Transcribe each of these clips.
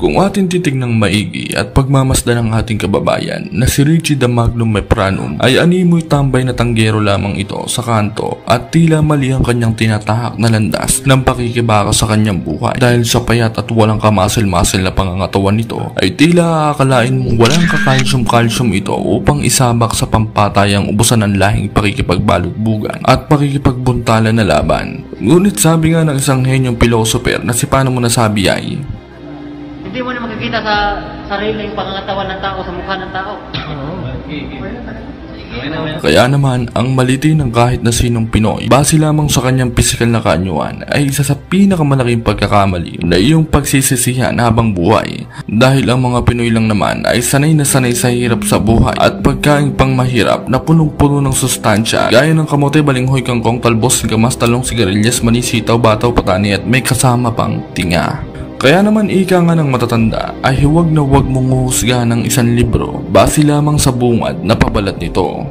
Kung ating titignang maigi at pagmamasdan ng ating kababayan na si Richie the Magnum Mepranum ay animoy tambay na tanggero lamang ito sa kanto at tila mali ang kanyang tinatahak na landas ng pakikibaka sa kanyang buhay. Dahil sa payat at walang kamasil-masil na pangangatawan nito ay tila aakalain mong walang kakalsyum-kalsyum ito upang isabak sa pampatayang ubusan ng lahing pakikipagbalugbugan at pakikipagbuntalan na laban. Ngunit sabi nga ng isang henyong pilosoper na si Paano Mo Nasabi ay, hindi mo na makikita sa sarili yung pangangatawan ng tao sa mukha ng tao. Kaya naman, ang maliti ng kahit na sinong Pinoy base lamang sa kanyang pisikal na kaanyuan ay isa sa pinakamalaking pagkakamali na iyong pagsisisihan habang buhay. Dahil ang mga Pinoy lang naman ay sanay na sanay sa hirap sa buhay at pagkaing pang mahirap na punong-puno ng sustansya gaya ng kamote, balinghoy, kangkong, talbos, gamas, talong, sigarilyas, mani, sitaw, bataw, patani at may kasama pang tinga. Kaya naman ika nga ng matatanda ay huwag na huwag mong huhusgahan ng isang libro base lamang sa bungad na pabalat nito.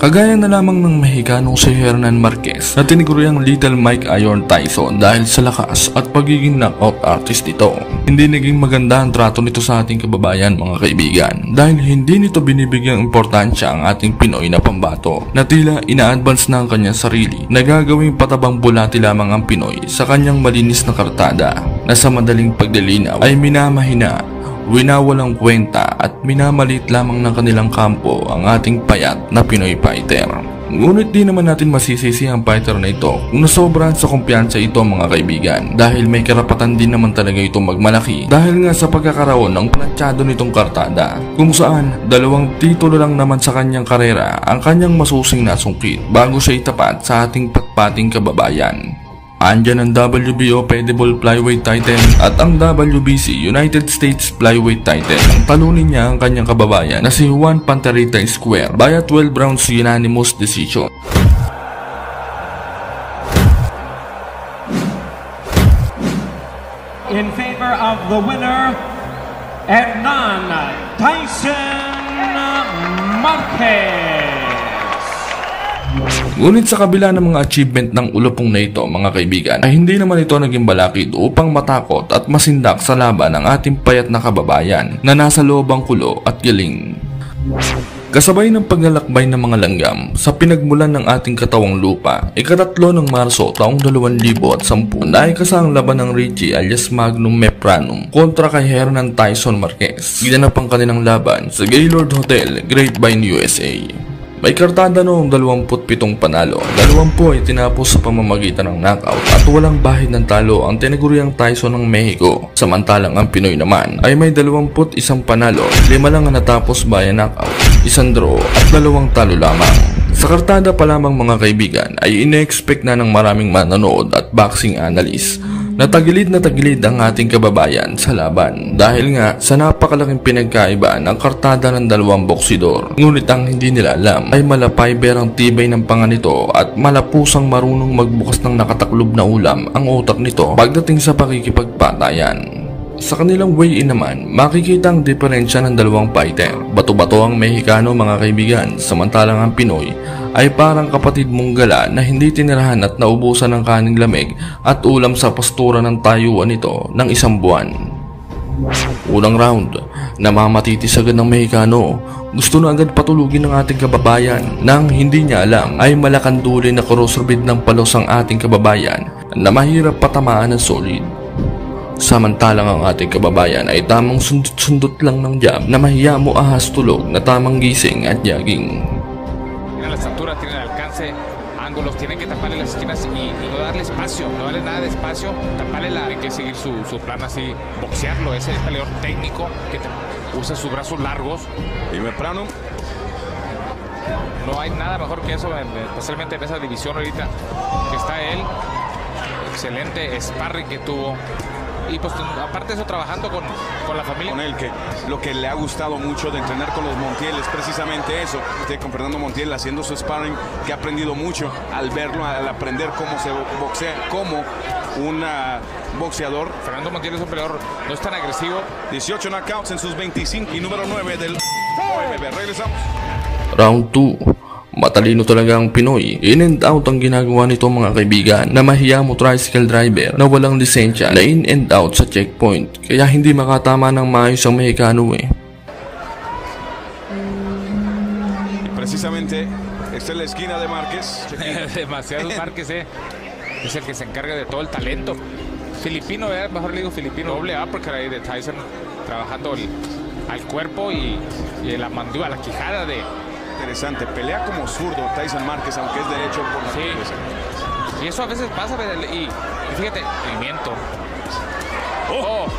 Kagaya na lamang ng Mexicanong si Hernan Marquez na tiniguriang Little Mike Iron Tyson dahil sa lakas at pagiging knockout artist nito. Hindi naging maganda ang trato nito sa ating kababayan, mga kaibigan, dahil hindi nito binibigyang importansya ang ating Pinoy na pambato na tila ina-advance na ang kanyang sarili na gagawing patabang bulati lamang ang Pinoy sa kanyang malinis na kartada na sa madaling pagdilinaw ay minamahina, winawalang kwenta at minamalit lamang ng kanilang kampo ang ating payat na Pinoy fighter. Ngunit di naman natin masisisi ang fighter na ito kung nasobrahan sa kumpiyansa ito, mga kaibigan, dahil may karapatan din naman talaga itong magmalaki dahil nga sa pagkakaroon ng planchado nitong kartada kung saan 2 titulo lang naman sa kanyang karera ang kanyang masusing nasungkit bago siya itapat sa ating patpating kababayan. Andyan ang WBO Edible Flyweight title at ang WBC United States Flyweight title. Ang talunin niya ang kanyang kababayan na si Juan Panterita Square via 12 rounds unanimous decision. In favor of the winner, Hernan Tyson Marquez. Ngunit sa kabila ng mga achievement ng ulupong na ito, mga kaibigan, ay hindi naman ito naging balakid upang matakot at masindak sa laban ng ating payat na kababayan na nasa loobang kulo at galing. Kasabay ng paglalakbay ng mga langgam sa pinagmulan ng ating katawang lupa, ika-3 ng Marso taong 2010 na ikasang laban ng Richie alias Magnum Mepranum kontra kay Hernan Tyson Marquez. Ginanap ang kanilang laban sa Gaylord Hotel, Grapevine, USA. May kartada noong 27 panalo, 20 ay tinapos sa pamamagitan ng knockout at walang bahid ng talo ang tinaguriang Tyson ng Mexico. Samantalang ang Pinoy naman ay may 21 panalo, 5 lang ang natapos via knockout, 1 draw at 2 talo lamang. Sa kartada pa lamang, mga kaibigan, ay ine-expect na ng maraming manonood at boxing analyst na tagilid ang ating kababayan sa laban dahil nga sa napakalaking pinagkaiba ng kartada ng 2 boksidor. Ngunit ang hindi nila alam ay malapayber ang tibay ng panga nito at malapusang marunong magbukas ng nakataklob na ulam ang utak nito pagdating sa pakikipagpatayan. Sa kanilang weigh-in naman, makikita ang diferensya ng 2 fighter. Bato-bato ang Mexicano, mga kaibigan, samantalang ang Pinoy ay parang kapatid mong gala na hindi tinirahan at naubusan ng kaning lamig at ulam sa pastura ng tayuan nito ng 1 buwan. Unang round, namamatitis agad ng Mexicano. Gusto na agad patulugin ng ating kababayan. Nang hindi niya alam ay malakanduli na kurosorbid ng palos ang ating kababayan na mahirap patamaan ng solid. Samantalang ang ating kababayan ay tamang sundot-sundot lang ng jab na mahiya mo ahas tulog na tamang gising at jogging. Tiene la estatura, tiene el alcance, ángulos, tienen que taparle las esquinas y no darle espacio, no darle nada de espacio, taparle hay que seguir su plan así, boxearlo, ese peleador técnico que usa sus brazos largos. Y Mepranum, no hay nada mejor que eso, especialmente en esa división ahorita que está él, excelente sparring que tuvo. Y pues aparte de eso, trabajando con la familia. Con él, que lo que le ha gustado mucho de entrenar con los Montiel es precisamente eso. Con Fernando Montiel haciendo su sparring, que ha aprendido mucho al verlo, al aprender cómo se boxea como un boxeador. Fernando Montiel es un peleador, no es tan agresivo. 18 knockouts en sus 25 y número 9 del OMB. Regresamos. Round 2. Matalino talaga ang Pinoy. In and out ang ginagawa nito mga kaibigan, na mahiyamo tricycle driver na walang lisensya na in and out sa checkpoint. Kaya hindi makatama ng maayos ang Mexicano Precisamente, esta es la esquina de Márquez. Demasiado Márquez, es el que se encarga de todo el talento. Filipino, mejor le digo filipino. Doble uppercut ahí de Tyson, trabajando al cuerpo y la mandíbula, la quijada de... Interesante, pelea como zurdo Tyson Márquez, aunque es derecho por la cabeza. Y eso a veces pasa, y fíjate, movimiento. ¡Oh!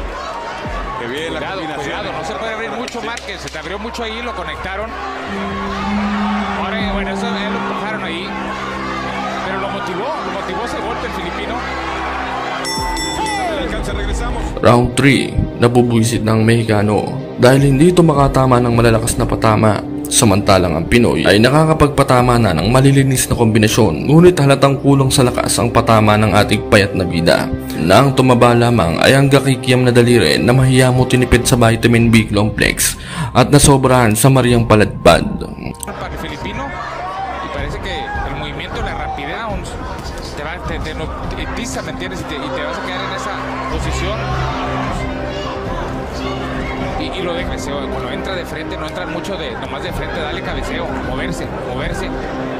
Que bien la combinación. Cuidado, no se puede abrir mucho Márquez, se te abrió mucho ahí, lo conectaron. Ahora, bueno, eso lo empujaron ahí. Pero lo motivó ese golpe el filipino. Regresamos. Round 3, nabubuisit ng Mexicano dahil hindi ito makatama ng malalakas na patama. Samantalang ang Pinoy ay nakakapagpatama na ng malilinis na kombinasyon, ngunit halatang kulang sa lakas ang patama ng ating payat na bida. Nang tumaba lamang ay ang gakikiyam na daliri na mahiyamo tinipid sa vitamin B complex at nasobrahan sa Mariang Paladpad. Para el filipino, y parece que el movimiento, la rapidez te noctiza, ¿me entiendes? Y te vas a quedar en esa posición. Y lo de cabeceo, cuando entra de frente, no entra mucho nomás de frente, dale cabeceo, moverse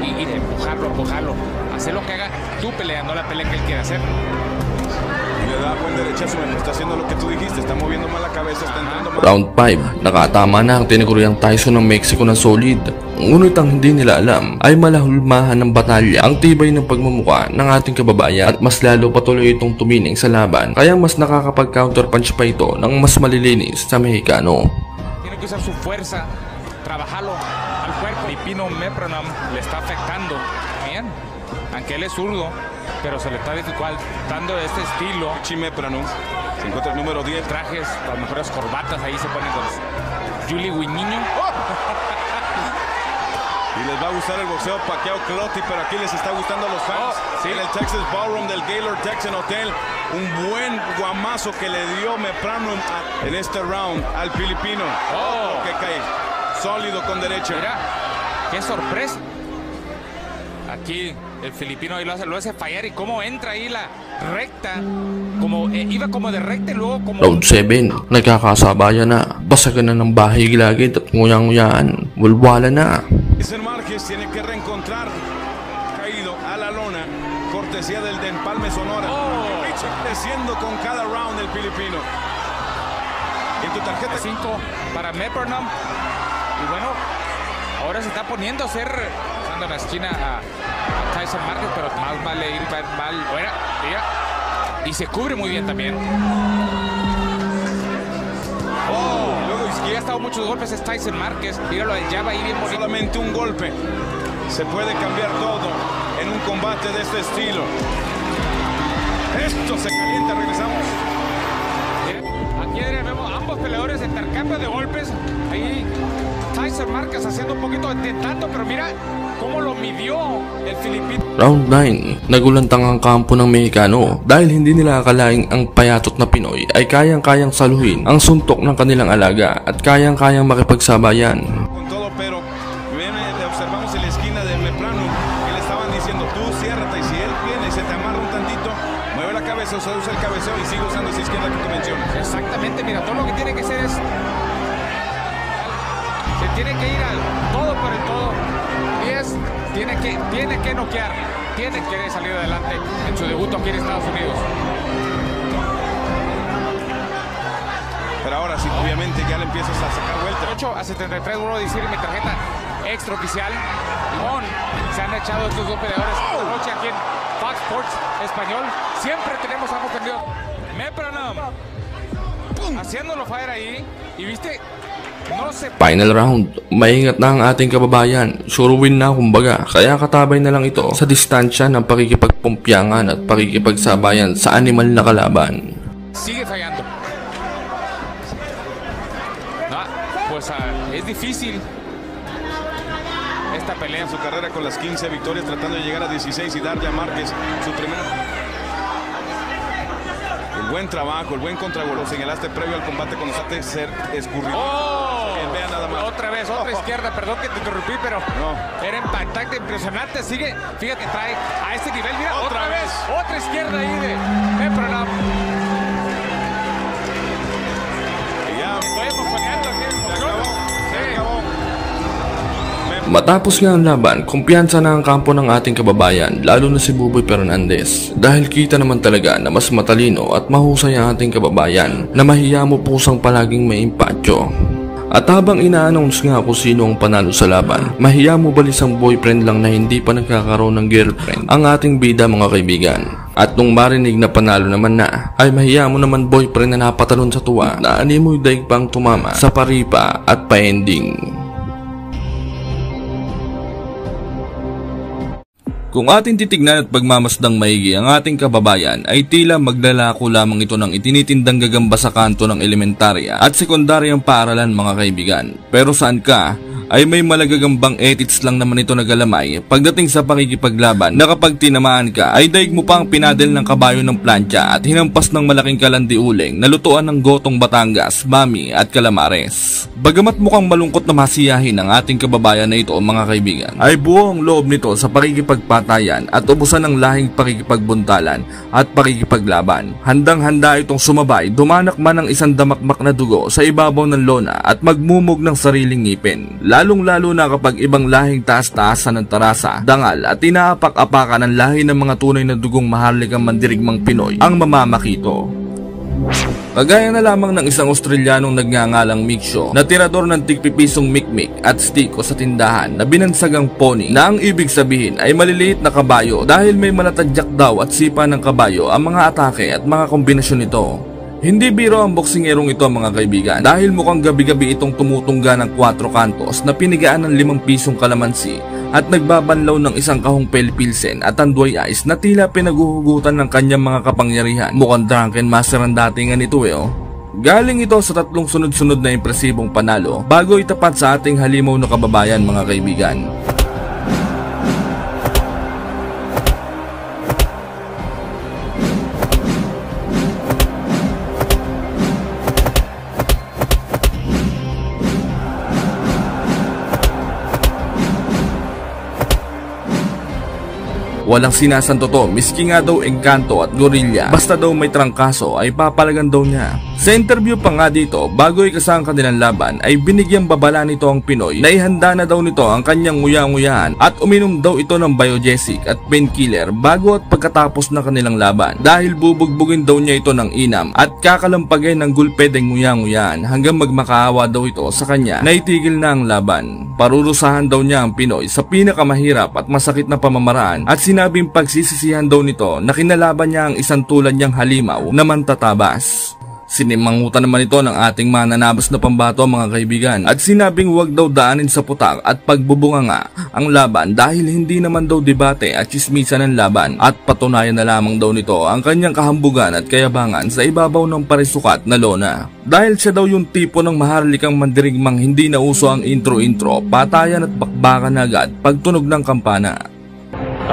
y de empujarlo, hacer lo que haga tú peleando la pelea que él quiere hacer. Y le da buen derechazo, está haciendo lo que tú dijiste, está moviendo mal la cabeza, está entrando mal. Round 5, nakatama na ang tinaguriang Tyson ng Mexico na solid. Ngunit ang hindi nila alam ay malahulmahan ng batalya ang tibay ng pagmumuka ng ating kababayan at mas lalo patuloy itong tumining sa laban, kaya mas nakakapag-counter punch pa ito ng mas malilinis sa Mexicano. Tiene que usar su fuerza, trabajarlo al cuerpo. Filipino Mepranam le está afectando bien, aunque él es zurdo, pero se le está dificultando este estilo. Mepranam se encuentra el número 10. Trajes, las mejores corbatas, ahí se ponen con Julie Guiñiño. Y les va a gustar el boxeo Pacquiao Clottey, pero aquí les está gustando a los fans. Sí. En el Texas Ballroom del Gaylord Texan Hotel, un buen guamazo que le dio Mepranam en este round al filipino. Que cae sólido con derecha. Mira, qué sorpresa. Aquí el filipino ahí lo hace fallar, y cómo entra ahí la recta, como iba como de recta y luego como... Round 7, nagkakasabayan na, basagan na ng bahay gilagid at nguyang-nguyaan, walwala na. Tyson Márquez tiene que reencontrar caído a la lona, cortesía del de Empalme Sonora. Creciendo con cada round el filipino. En tu tarjeta 5 para Mepranam. Y bueno, ahora se está poniendo a hacer, pasando en la esquina a Tyson Márquez, pero más vale ir mal fuera. Y se cubre muy bien también. Luego izquierda ha estado muchos golpes, es Tyson Márquez. Míralo, ya va ahí bien bonito. solamente un golpe. Se puede cambiar todo en un combate de este estilo. Esto se calienta, regresamos. Aquí vemos ambos peleadores intercambio de golpes. Ahí Tyson Márquez haciendo un poquito de tentando, pero mira cómo lo midió el filipino. Round 9, nagulantang ang kampo ng Mexicano dahil hindi nila akalaing ang payatot na Pinoy ay kayang-kayang saluhin ang suntok ng kanilang alaga at kayang-kayang makipagsabayan. Con todo, pero observamos en la esquina de Mepranam que le estaban diciendo tú ciérrate, y si él viene y se te amarra un tantito, mueve la cabeza, usa el cabeceo y sigue usando esa izquierda que tú mencionas. Exactamente, mira, todo lo que tiene que hacer es, se tiene que ir al todo por el todo, y tiene que noquear, tiene que salir adelante en su debut aquí en Estados Unidos. Pero ahora sí, obviamente ya le empiezas a sacar vuelta. 8 a 73, vuelvo a decir en mi tarjeta extraoficial. Se han echado estos dos peleadores esta noche aquí en Fox Sports Español. Siempre tenemos ambos tendidos. Mepranam haciéndolo fire ahí, y viste, no se... Final round, maingat na ang ating kababayan, sure win na kumbaga, kaya katabay na lang ito sa distansya ng pakikipagpumpyangan at pakikipagsabayan sa animal na kalaban. Sigue fallando. No, pues es difícil esta pelea. En su carrera con las 15 victorias, tratando de llegar a 16 y darle a Márquez su primera. El buen trabajo, el buen contragolpe. Señalaste previo al combate con los ser escurrido. Vean nada más. Otra vez, otra izquierda, perdón que te interrumpí, pero No. era impactante, impresionante. Sigue, fíjate, trae a este nivel, mira, Otra vez. otra izquierda ahí de Pepronam. Y ya, Estoy emocionando aquí, se emociono. acabó. Se Sí. acabó. Matapos nga ang laban, kumpiyansa na ang kampo ng ating kababayan, lalo na si Buboy Fernandez. Dahil kita naman talaga na mas matalino at mahusay ang ating kababayan na mahiyamo pusang palaging may impatyo. At habang ina-announce nga kung sino ang panalo sa laban, mahiyamo balis ang boyfriend lang na hindi pa nagkakaroon ng girlfriend ang ating bida mga kaibigan. At nung marinig na panalo naman na, ay mahiyamo naman boyfriend na napatalon sa tuwa na animoy daig pang tumama sa paripa at pa-ending. Kung ating titignan at pagmamasdang maigi ang ating kababayan ay tila maglalako lamang ito ng itinitindang gagamba sa kanto ng elementarya at sekundaryang paaralan mga kaibigan. Pero saan ka? Ay may malagagambang ethics lang naman ito nagalamay pagdating sa pakikipaglaban na kapag tinamaan ka ay daig mo pang pinadel ng kabayo ng plancha at hinampas ng malaking kalandi uling na lutuan ng gotong Batangas, mami at calamares. Bagamat mukhang malungkot na masiyahin ang ating kababayan na ito mga kaibigan, ay buo ang loob nito sa pakikipagpatayan at ubusan ng lahing pakikipagbuntalan at pakikipaglaban. Handang-handa itong sumabay, dumanak man ng isang damakmak na dugo sa ibabaw ng lona at magmumog ng sariling ngipin. Lalong-lalo na kapag ibang lahing taas-taasan ng tarasa, dangal at inaapak-apakan ng lahi ng mga tunay na dugong maharlikang mandirigmang Pinoy ang mamamakito. Kagaya na lamang ng isang Australianong nagngangalang Miksho na tirador ng tigpipisong mikmik at stiko sa tindahan na binansagang pony na ang ibig sabihin ay maliliit na kabayo dahil may malatadyak daw at sipa ng kabayo ang mga atake at mga kombinasyon nito. Hindi biro ang boksingerong ito mga kaibigan dahil mukhang gabi-gabi itong tumutungga ng 4 kantos na pinigaan ng 5 pisong kalamansi at nagbabanlaw ng isang kahong pelpilsen at tanduay ice na tila pinaguhugutan ng kanyang mga kapangyarihan. Mukhang drunken master ang datingan ito oh. Galing ito sa 3 sunod-sunod na impresibong panalo bago itapat sa ating halimaw na kababayan mga kaibigan. Walang sinasanto to, miski nga daw engkanto at gorilla, basta daw may trangkaso ay papalagan daw niya. Sa interview pa nga dito, bago ikasa ang kanilang laban ay binigyang babala nito ang Pinoy na ihanda na daw nito ang kanyang nguya-nguyahan at uminom daw ito ng biogesic at painkiller bago at pagkatapos ng kanilang laban dahil bubugbugin daw niya ito ng inam at kakalampagay ng gulpedeng nguya-nguyahan hanggang magmakaawa daw ito sa kanya na itigil na ang laban. Parurusahan daw niya ang Pinoy sa pinakamahirap at masakit na pamamaraan at sinabing pagsisisihan daw nito na kinalaban niya ang isang tulad niyang halimaw na mantatabas. Sinimangutan naman ito ng ating mananabas na pambato mga kaibigan at sinabing huwag daw daanin sa putak at pagbubunga nga ang laban dahil hindi naman daw debate at chismisan ng laban at patunayan na lamang daw nito ang kanyang kahambugan at kayabangan sa ibabaw ng parisukat na lona. Dahil siya daw yung tipo ng maharlikang mandirigmang hindi na uso ang intro-intro, patayan at bakbakan agad pagtunog ng kampana.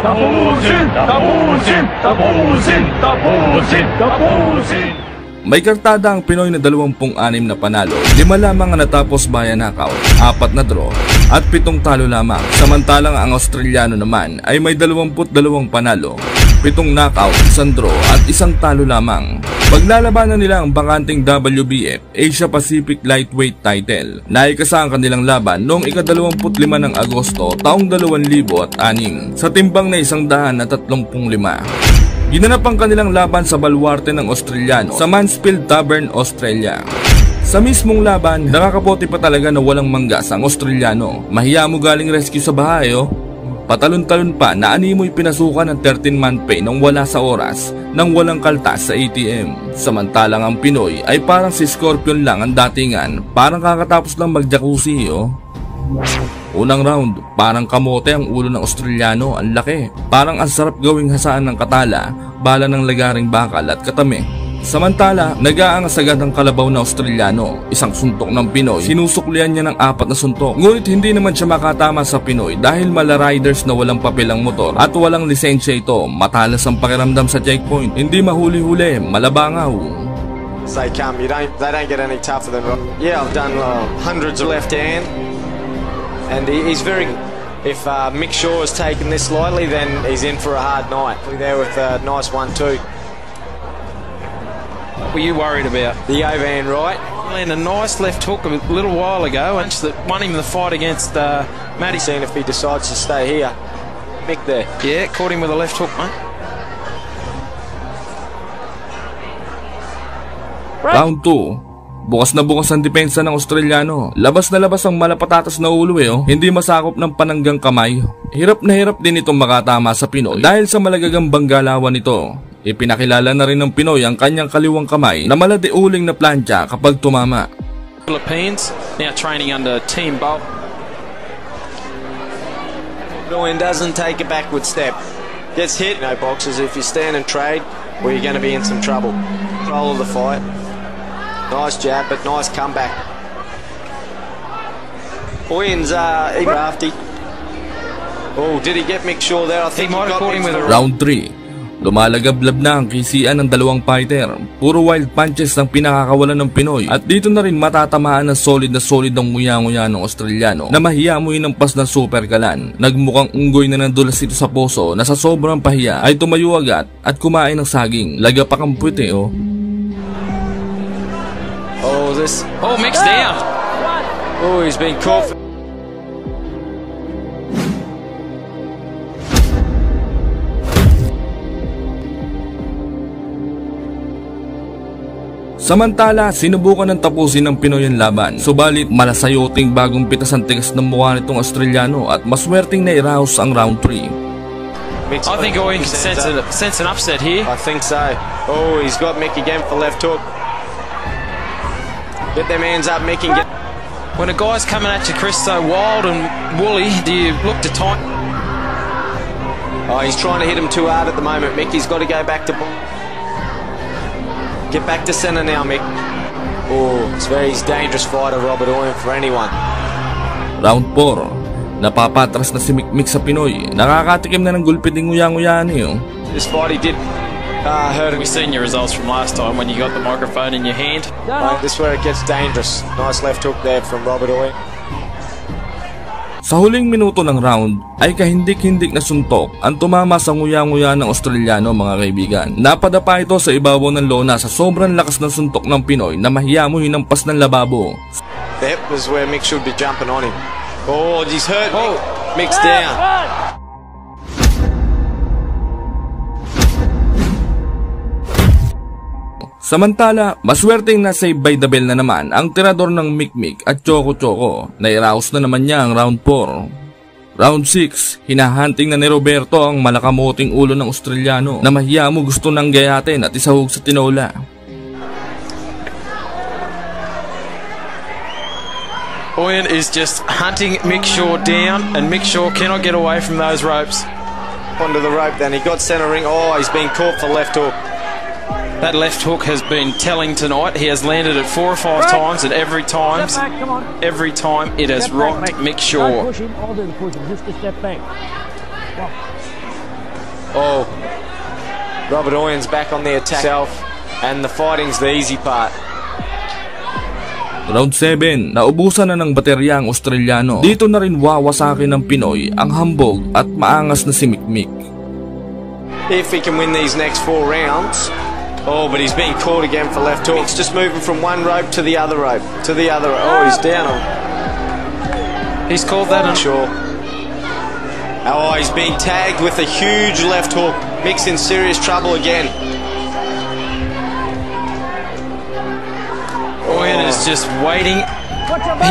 Tapusin! Tapusin! Tapusin! Tapusin! Tapusin! May kartada ang Pinoy na 26 na panalo, 5 lamang ang natapos via knockout, 4 na draw, at 7 talo lamang. Samantalang ang Australiano naman ay may 22 panalo, 7 knockout, 1 draw, at 1 talo lamang. Paglalabanan nila ang bakanting WBF Asia Pacific Lightweight title. Naikasa ang kanilang laban noong ika-25 ng Agosto taong 2006 sa timbang na 135. Ginanap ang kanilang laban sa baluarte ng Australiano sa Mansfield Tavern, Australia. Sa mismong laban, nakakapote pa talaga na walang manggas ang Australiano. Mahiya mo galing rescue sa bahay oh. Patalon-talon pa na animoy pinasukan ng 13-man pay nang wala sa oras nang walang kaltas sa ATM. Samantalang ang Pinoy ay parang si Scorpion lang ang datingan, parang kakatapos lang mag-jacuzzi oh. Unang round, parang kamote ang ulo ng Australiano, ang laki. Parang ang sarap gawing hasaan ng katala, bala ng lagaring bakal at katame. Samantala, nag-aangas agad ang kalabaw na Australiano. Isang suntok ng Pinoy, sinusuklian niya ng 4 na suntok. Ngunit hindi naman siya makatama sa Pinoy dahil mala riders na walang papel ang motor at walang lisensya ito. Matalas ang pakiramdam sa checkpoint, hindi mahuli-huli, malabangaw. as they come. They don't get any tougher than. Yeah, I've done hundreds of left hand, and he's very. If Mick Shaw has taken this lightly, then he's in for a hard night. We're there with a nice 1-2. What were you worried about? The Ovan right. Landed a nice left hook a little while ago, and that won him the fight against Matty. Seeing if he decides to stay here. Mick there. Yeah, caught him with a left hook, mate. Round 2. Bukas na bukas ang depensa ng Australiano. Labas na labas ang malapatatas na ulo Hindi masakop ng pananggang kamay. Hirap na hirap din itong makatama sa Pinoy dahil sa malagagambang galawan nito. Ipinakilala na rin ng Pinoy ang kanyang kaliwang kamay na maladiuling na plancha kapag tumama. Philippines now training under Team Bolt. Owen doesn't take a backward step. Gets hit. No boxes. If you stand and trade, well, you're going to be in some trouble. Control of the fight. Nice jab, but nice comeback. Owen's crafty. Oh, did he get Mick Shaw there? I think he might have caught him with a Round 3. Lumalagablab na ang kisian ng dalawang fighter. Puro wild punches ang pinakakawalan ng Pinoy. At dito na rin matatamaan ng solid ang nguya-nguya ng Australiano na mahiyamoy ng pas ng super kalan. Nagmukhang unggoy na nandulas ito sa poso na sa sobrang pahiya ay tumayo agad at kumain ng saging. Lagapak ang puwet Oh, Mick's down. Oh, he's been caught. Samantala, sinubukan ng tapusin ng Pinoy ang laban. Subalit, malasayoting bagong pitas ang tigas ng mukha nitong Australiano at maswerteng na iraos ang round 3. I think Owen can sense an upset here. I think so. Oh, he's got Mick again for left hook. Get them hands up, Mick, and get... When a guy's coming at you, Chris, so wild and woolly, do you look to time? Oh, he's trying to hit him too hard at the moment, Mick. He's got to go back to... Get back to centre now, Mick. Oh, he's dangerous fighter, Robert Owen, for anyone. Round 4. Napapatras na si Mick sa Pinoy. Nakakatikim na ng gulpit ng nguya-nguya This fight he did hurt him. We've seen your results from last time when you got the microphone in your hand. This is where it gets dangerous. Nice left hook there from Robert Owen. Sa huling minuto ng round ay kahindik-hindik na suntok ang tumama sa nguya-nguya ng Australiano mga kaibigan. Napadapa ito sa ibabaw ng lona sa sobrang lakas ng suntok ng Pinoy na mahiyamoy ng pas ng lababo. That was where Mick should be jumping on him. Oh, he's hurt. Oh, Mick's down. Samantala, maswerteng na save by the bell na naman ang tirador ng Mick at Choco. Nairaos na naman niya ang round 4. Round 6, hinahunting na ni Roberto ang malakamoting ulo ng Australiano na mahiyamo gusto ng gayatin at isahog sa tinola. Owen is just hunting Mick Shaw down, and Mick Shaw cannot get away from those ropes. Onto the rope then, he got centre ring. Oh, he's been caught for left hook. That left hook has been telling tonight. He has landed it 4 or 5 times, and every time it has rocked Mick Shaw. Oh, Robert Owen's back on the attack self, and the fighting's the easy part. Round 7, naubusan na ng baterya ang Australiano. Dito na rin wawasakin ng Pinoy ang hambog at maangas na si Mick. If he can win these next 4 rounds. Oh, but he's being caught again for left hook. He's just moving from one rope to the other rope. Oh, he's down. He's called that, I'm sure. Oh, he's being tagged with a huge left hook. Mick's in serious trouble again. Owen is just waiting.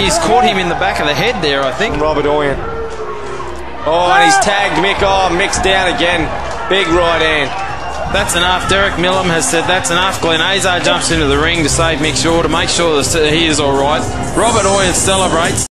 He's caught him in the back of the head there, I think. Robert Owen. Oh, and he's tagged Mick. Oh, Mick's down again. Big right hand. That's enough. Derek Millam has said that's enough. Glenn Azar jumps into the ring to save Mick Shaw to make sure that he is all right. Robert Owen celebrates.